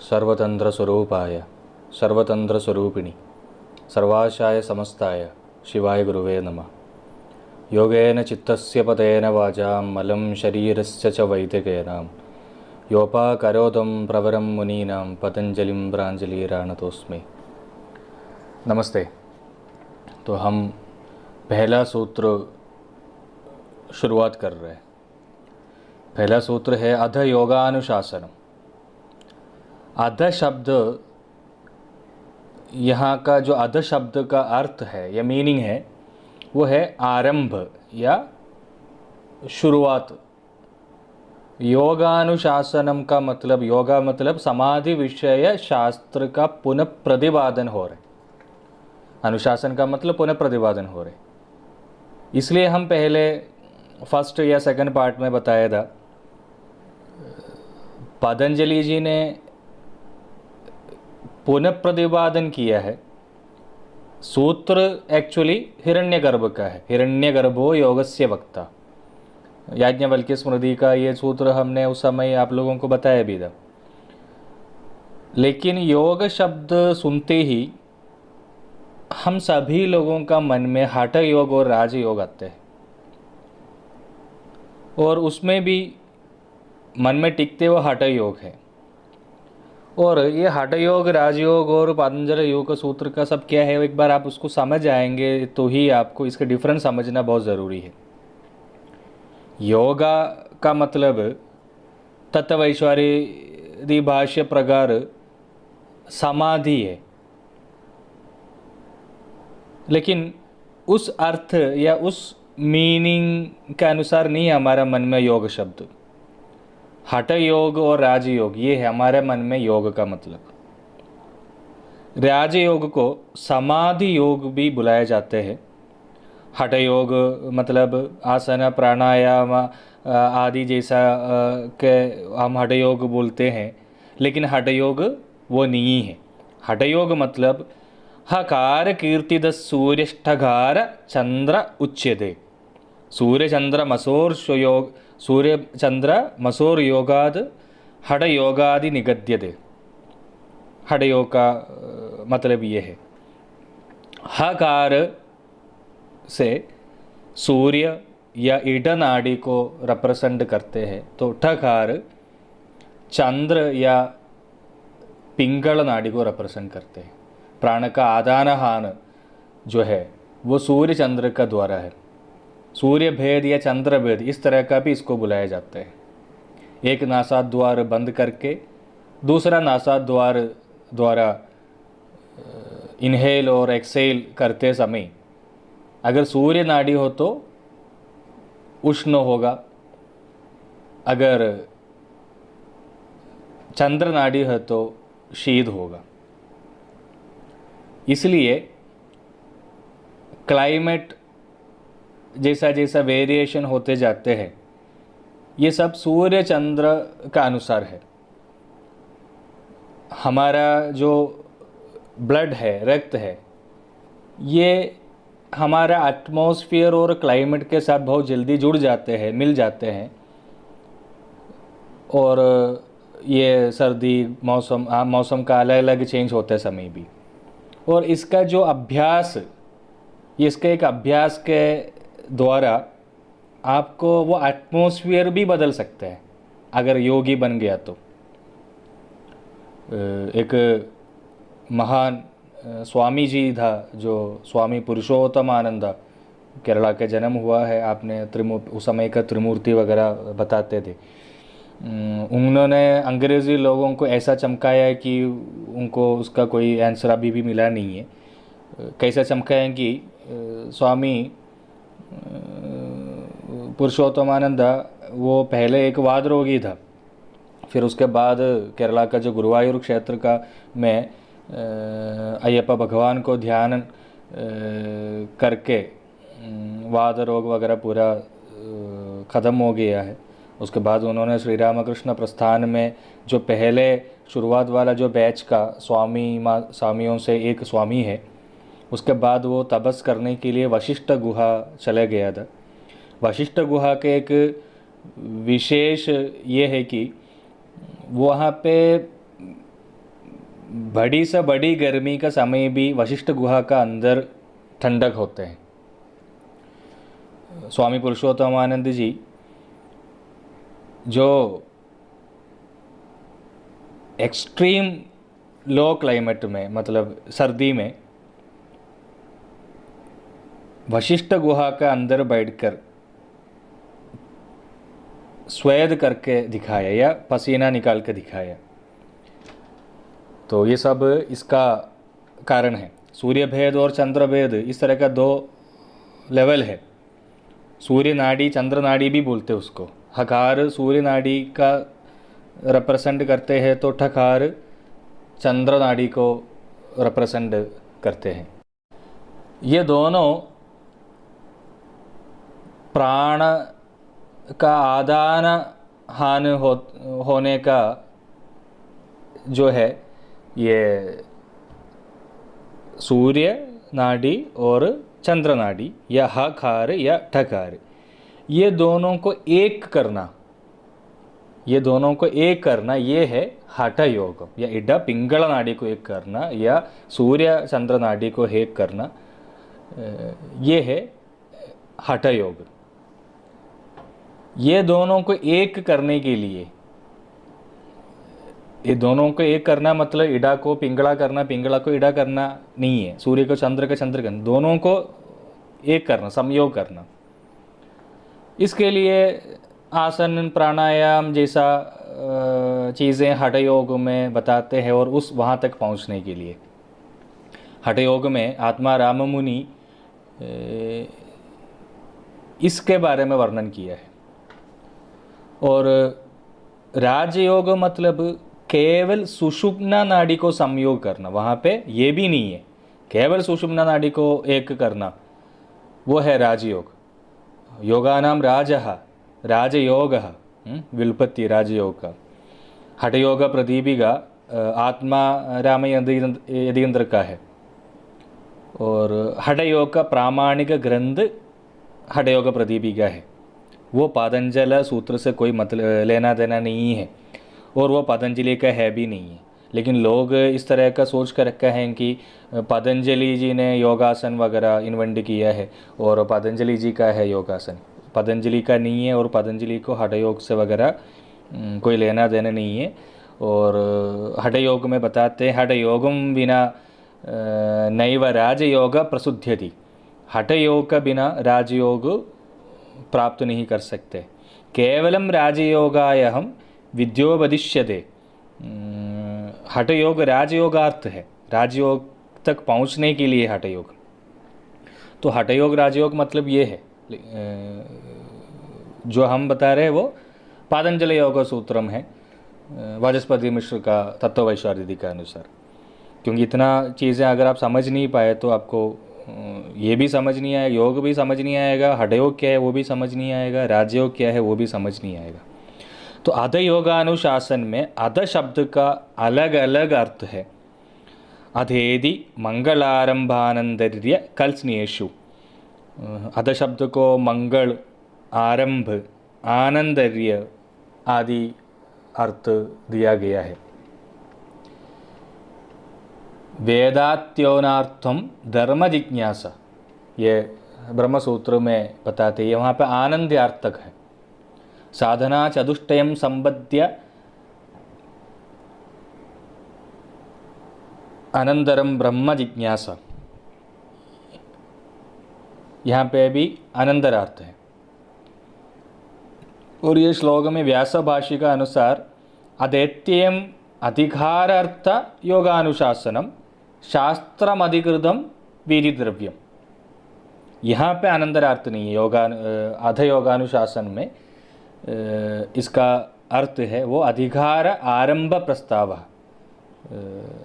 सर्वतंत्रस्वरूपाय सर्वतंत्रस्वरूपिणी सर्वाशाय समस्ताय शिवाय गुरुवे नमः। योगेन चित्तस्य पतेन वाचां मलं शरीरस्य च वैदिकेनां योपाकरोतं प्रवरं मुनीनां पतंजलिं प्राञ्जलिरानतोस्मि। नमस्ते। तो हम पहला सूत्र शुरुआत कर रहे हैं। पहला सूत्र है अध योगानुशासनम। अध शब्द, यहाँ का जो अध शब्द का अर्थ है या मीनिंग है वो है आरंभ या शुरुआत। योगानुशासनम का मतलब, योगा मतलब समाधि विषय शास्त्र का पुनः प्रतिपादन हो रहे। अनुशासन का मतलब पुनः प्रतिपादन हो रहे। इसलिए हम पहले फर्स्ट या सेकंड पार्ट में बताया था, पतंजलि जी ने पुनः प्रतिपादन किया है। सूत्र एक्चुअली हिरण्यगर्भ का है। हिरण्यगर्भो योगस्य वक्ता, याज्ञवल्क्य स्मृति का ये सूत्र हमने उस समय आप लोगों को बताया भी था। लेकिन योग शब्द सुनते ही हम सभी लोगों का मन में हठ योग और राजयोग आते हैं, और उसमें भी मन में टिकते वो हठ योग है। और ये हठ योग, राजयोग और पतंजलि योग सूत्र का सब क्या है, एक बार आप उसको समझ आएंगे तो ही आपको इसका डिफरेंस समझना बहुत ज़रूरी है। योगा का मतलब तत्वैश्वर्य भाष्य प्रकार समाधि है, लेकिन उस अर्थ या उस मीनिंग के अनुसार नहीं हमारा मन में योग शब्द। हठ योग और राजयोग ये है हमारे मन में योग का मतलब। राजयोग को समाधि योग भी बुलाया जाते हैं। हठ योग मतलब आसन प्राणायाम आदि जैसा के हम हठ योग बोलते हैं, लेकिन हठ योग वो नहीं है। हठ योग मतलब हकार कीर्तिद सूर्यष्ठगार चंद्र उच्यते। सूर्य चंद्र मसोर योग, सूर्य चंद्र मसोर योगाद हठ योगादि निगद्यते। हठ योग का मतलब ये है, हकार से सूर्य या ईड नाड़ी को रिप्रेजेंट करते हैं, तो ठकार चंद्र या पिंगल नाड़ी को रिप्रेजेंट करते हैं। प्राण का आदान हान जो है वो सूर्य चंद्र का द्वारा है। सूर्य भेद या चंद्र भेद इस तरह का भी इसको बुलाया जाता है। एक नासाद्वार बंद करके दूसरा नासाद्वार द्वारा इनहेल और एक्सेल करते समय अगर सूर्य नाड़ी हो तो उष्ण होगा, अगर चंद्र नाड़ी है तो शीत होगा। इसलिए क्लाइमेट जैसा जैसा वेरिएशन होते जाते हैं, ये सब सूर्य चंद्र का अनुसार है। हमारा जो ब्लड है, रक्त है, ये हमारा एटमॉस्फेयर और क्लाइमेट के साथ बहुत जल्दी जुड़ जाते हैं, मिल जाते हैं। और ये सर्दी मौसम, मौसम का अलग अलग चेंज होते समय भी। और इसका जो अभ्यास, इसके एक अभ्यास के द्वारा आपको वो एटमॉस्फेयर भी बदल सकते हैं अगर योगी बन गया तो। एक महान स्वामी जी था जो स्वामी पुरुषोत्तमानंद, केरला के जन्म हुआ है। आपने उस समय का त्रिमूर्ति वगैरह बताते थे। उन्होंने अंग्रेज़ी लोगों को ऐसा चमकाया है कि उनको उसका कोई आंसर अभी भी मिला नहीं है। कैसा चमकाया कि स्वामी पुरुषोत्तमानंद वो पहले एक वाद रोगी था, फिर उसके बाद केरला का जो गुरुवायूर क्षेत्र का में अय्यप्पा भगवान को ध्यान करके वाद रोग वगैरह पूरा ख़त्म हो गया है। उसके बाद उन्होंने श्री रामकृष्ण प्रस्थान में जो पहले शुरुआत वाला जो बैच का स्वामियों से एक स्वामी है, उसके बाद वो तपस करने के लिए वशिष्ठ गुहा चले गया था। वशिष्ठ गुहा के एक विशेष ये है कि वहाँ पे बड़ी से बड़ी गर्मी का समय भी वशिष्ठ गुहा का अंदर ठंडक होते हैं। स्वामी पुरुषोत्तमानंद जी जो एक्सट्रीम लो क्लाइमेट में, मतलब सर्दी में, वशिष्ठ गुहा का अंदर बैठकर स्वेद करके दिखाया या पसीना निकाल के दिखाया, तो ये सब इसका कारण है। सूर्य भेद और चंद्र भेद, इस तरह का दो लेवल है। सूर्य नाड़ी, चंद्र नाड़ी भी बोलते हैं उसको। हकार सूर्य नाड़ी का रिप्रेजेंट करते हैं, तो ठकार चंद्र नाड़ी को रिप्रेजेंट करते हैं। ये दोनों प्राण का आदान हान होने का जो है, ये सूर्य नाड़ी और चंद्र नाड़ी या हकार या ठकार, ये दोनों को एक करना, ये दोनों को एक करना, ये है हठ योग। या इड पिंगला नाड़ी को एक करना या सूर्य चंद्र नाड़ी को एक करना, ये है हठ योग। ये दोनों को एक करने के लिए, ये दोनों को एक करना मतलब इडा को पिंगला करना, पिंगला को इडा करना नहीं है। सूर्य को चंद्र का चंद्र करना, दोनों को एक करना, संयोग करना। इसके लिए आसन, प्राणायाम जैसा चीज़ें हठ योग में बताते हैं। और उस वहाँ तक पहुँचने के लिए हठ योग में आत्मा राम मुनि इसके बारे में वर्णन किया है। और राजयोग मतलब केवल सुषुम्ना नाड़ी को संयोग करना, वहाँ पे ये भी नहीं है। केवल सुषुम्ना नाड़ी को एक करना, वो है राजयोग। योगानाम राजः राजयोगः, व्युत्पत्ति राजयोग का। हठ योग प्रदीपिका आत्मा राम यदींद्र का है। और हठ योग का प्रामाणिक ग्रंथ हठ योग प्रदीपिका है। वो पातंजल सूत्र से कोई मतलब लेना देना नहीं है, और वो पतंजलि का है भी नहीं है। लेकिन लोग इस तरह का सोच कर रखा है कि पतंजलि जी ने योगासन वगैरह इन्वेंट किया है और पतंजलि जी का है योगासन। पतंजलि का नहीं है, और पतंजलि को हठ योग से वगैरह कोई लेना देना नहीं है। और हठ योग में बताते हैं, हठ योगम बिना नैव राजयोग प्रसिद्ध्यति। हठ योग का बिना राजयोग प्राप्त नहीं कर सकते। केवलम राजयोगाय हम विद्योपदिश्यते। हठ योग राजयोगार्थ है, राजयोग तक पहुँचने के लिए हठ योग। तो हठ योग राजयोग मतलब ये है। जो हम बता रहे हैं वो पातंजल योग सूत्रम है, वाचस्पति मिश्र का तत्ववैशारिदी के अनुसार। क्योंकि इतना चीज़ें अगर आप समझ नहीं पाए तो आपको ये भी समझ नहीं आएगा, योग भी समझ नहीं आएगा, हठ योग क्या है वो भी समझ नहीं आएगा, राजयोग क्या है वो भी समझ नहीं आएगा। तो अध योगानुशासन में अध शब्द का अलग अलग अर्थ है। अधेदि मंगलारंभानंदर्य कल्स्नेषु। अध शब्द को मंगल, आरंभ, आनंदर्य आदि अर्थ दिया गया है। वेदात्योनार्थम धर्म जिज्ञासा, ये ब्रह्म सूत्र में बताते हैं। वहाँ पे आनंद्यार्थक है। साधना चतुष्टयम संबद्ध्य अनंतरम ब्रह्म जिज्ञासा, यहाँ पे भी अनंतरार्थ है। और ये श्लोक में व्यास भाष्य का अनुसार अदैत्यम अधिकारार्थ योगानुशासनम शास्त्रम अधिकृतम वीर्यद्रव्यम। यहाँ पे अनंतरार्थ नहीं है। अध योगानुशासन में इसका अर्थ है वो अधिकार आरंभ प्रस्ताव।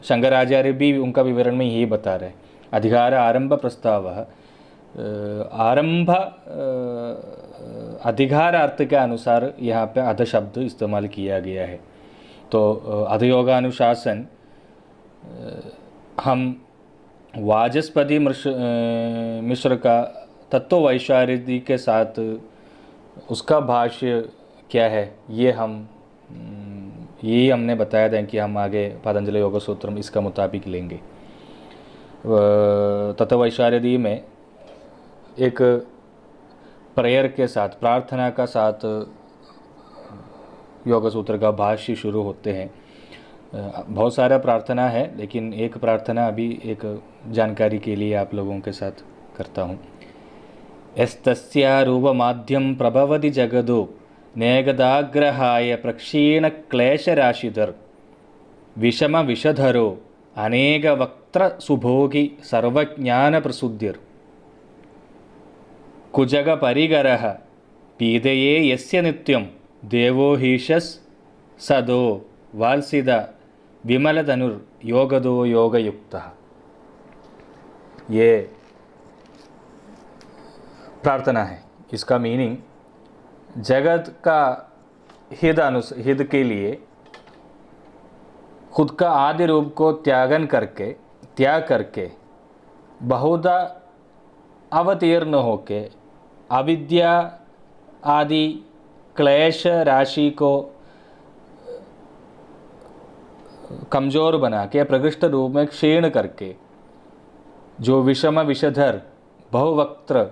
शंकराचार्य भी उनका विवरण में यही बता रहे हैं। अधिकार आरंभ प्रस्ताव, आरंभ अधिकार अर्थ के अनुसार यहाँ पे अध शब्द इस्तेमाल किया गया है। तो अध योगानुशासन हम वाचस्पति मिश्र का तत्ववैशारिदी के साथ उसका भाष्य क्या है ये हम यही हमने बताया था कि हम आगे पतंजलि योग सूत्रम इसका मुताबिक लेंगे। तत्वैशारदी में एक प्रेयर के साथ, प्रार्थना का साथ योग सूत्र का भाष्य शुरू होते हैं। बहुत सारा प्रार्थना है, लेकिन एक प्रार्थना अभी एक जानकारी के लिए आप लोगों के साथ करता हूँ। यस्तस्यारूपमाद्यं प्रभवति जगदो नेगदाग्रहाय प्रक्षीण क्लेशराशिधर विषम विषधरो अनेक वक्त्र सुभोगी सर्वज्ञान प्रसुद्धिर कुजग परिगरः पीदये यस्य नित्यं देवो हीशस् सदो वाल्सिद विमलधनुर योगदो योगयुक्तः। ये प्रार्थना है। इसका मीनिंग जगत का हित के लिए खुद का आदि रूप को त्याग करके बहुधा अवतीर्ण होके अविद्या आदि क्लेश राशि को कमज़ोर बना के प्रकृष्ट रूप में क्षीण करके जो विषम विषधर बहुवक्त्र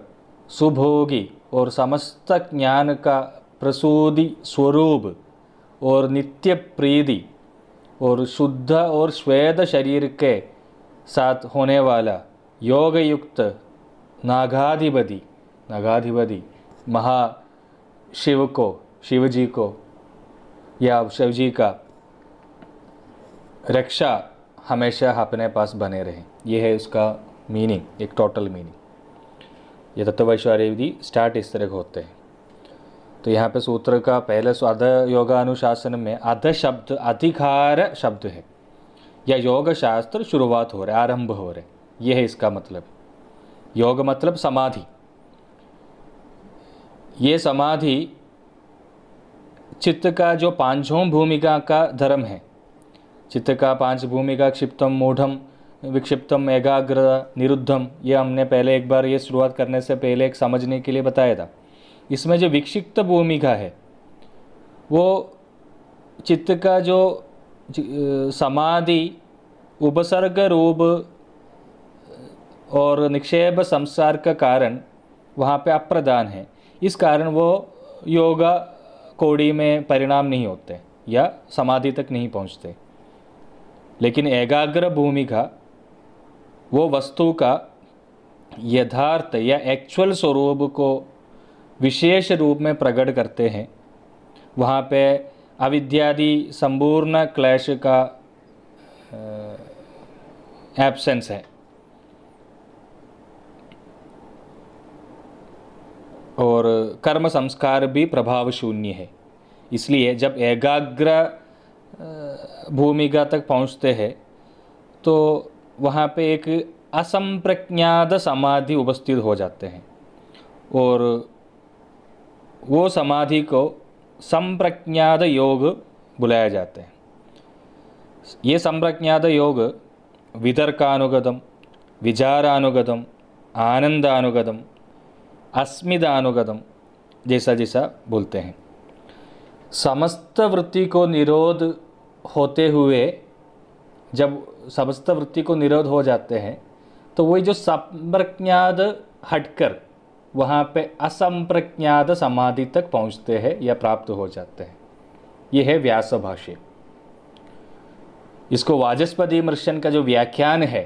सुभोगी और समस्त ज्ञान का प्रसूदि स्वरूप और नित्य प्रीति और शुद्ध और श्वेत शरीर के साथ होने वाला योग युक्त नागाधिपति महाशिव को, शिव जी को या शिव जी का रक्षा हमेशा अपने पास बने रहे। ये है उसका मीनिंग, एक टोटल मीनिंग। ये तत्वैशारदी स्टार्ट इस तरह होते हैं। तो यहाँ पे सूत्र का पहले अध योगानुशासन में अध शब्द अधिकार शब्द है, या योग शास्त्र शुरुआत हो रहा है, आरंभ हो रहे, ये है इसका मतलब। योग मतलब समाधि। ये समाधि चित्त का जो पांचों भूमिका का धर्म है। चित्त का पांच भूमिका क्षिप्तम मूढ़म विक्षिप्तम एकाग्र निरुद्धम, ये हमने पहले एक बार ये शुरुआत करने से पहले एक समझने के लिए बताया था। इसमें जो विक्षिप्त भूमिका है वो चित्त का जो समाधि उपसर्ग रूप और निक्षेप संसार का कारण वहाँ पे अप्रधान है। इस कारण वो योगा कोड़ी में परिणाम नहीं होते या समाधि तक नहीं पहुँचते। लेकिन एकाग्र भूमिका वो वस्तु का यथार्थ या एक्चुअल स्वरूप को विशेष रूप में प्रकट करते हैं। वहाँ पे अविद्यादि संपूर्ण क्लेश का एब्सेंस है और कर्म संस्कार भी प्रभाव शून्य है। इसलिए जब एकाग्र भूमिका तक पहुँचते हैं तो वहाँ पे एक असंप्रज्ञात समाधि उपस्थित हो जाते हैं और वो समाधि को संप्रज्ञात योग बुलाया जाता है। ये संप्रज्ञात योग वितर्कानुगतम, विचारानुगतम, आनंदानुगतम, अस्मिदानुगतम जैसा जैसा बोलते हैं। समस्त वृत्ति को निरोध होते हुए जब समस्त वृत्ति को निरोध हो जाते हैं तो वही जो संप्रज्ञात हटकर वहाँ पे असंप्रज्ञात समाधि तक पहुँचते हैं या प्राप्त हो जाते हैं। ये है व्यास भाष्य। इसको वाचस्पति मिश्रण का जो व्याख्यान है,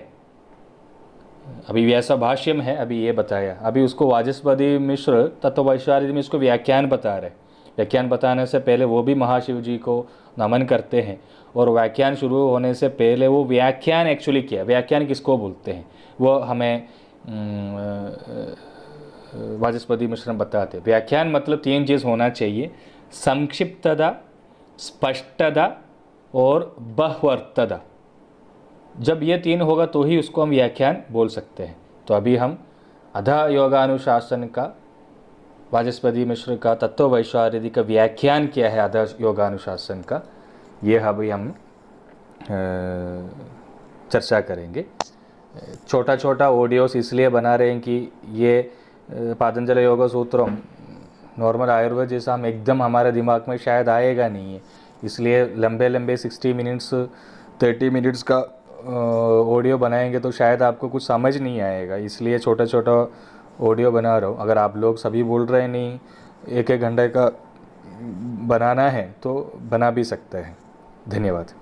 अभी व्यास भाष्य में है, अभी ये बताया, अभी उसको वाचस्पति मिश्र तत्वैशारदी में इसको व्याख्यान बता रहे। व्याख्यान बताने से पहले वो भी महाशिव जी को नमन करते हैं और व्याख्यान शुरू होने से पहले वो व्याख्यान एक्चुअली क्या, व्याख्यान किसको बोलते हैं, वो हमें वाचस्पति मिश्र बताते। व्याख्यान मतलब तीन चीज़ होना चाहिए: संक्षिप्तता, स्पष्टता और बहुअर्थता। जब ये तीन होगा तो ही उसको हम व्याख्यान बोल सकते हैं। तो अभी हम अध योगानुशासन का वाचस्पति मिश्र का तत्वैशारदी का व्याख्यान क्या है अध योगानुशासन का, ये अभी हम चर्चा करेंगे। छोटा छोटा ऑडियोस इसलिए बना रहे हैं कि ये पतंजलि योग सूत्रम नॉर्मल आयुर्वेद जैसा हम एकदम हमारे दिमाग में शायद आएगा नहीं है, इसलिए लंबे लंबे 60 मिनट्स 30 मिनट्स का ऑडियो बनाएंगे तो शायद आपको कुछ समझ नहीं आएगा, इसलिए छोटा छोटा ऑडियो बना रहा हूँ। अगर आप लोग सभी बोल रहे हैं नहीं एक एक घंटे का बनाना है तो बना भी सकते हैं। धन्यवाद।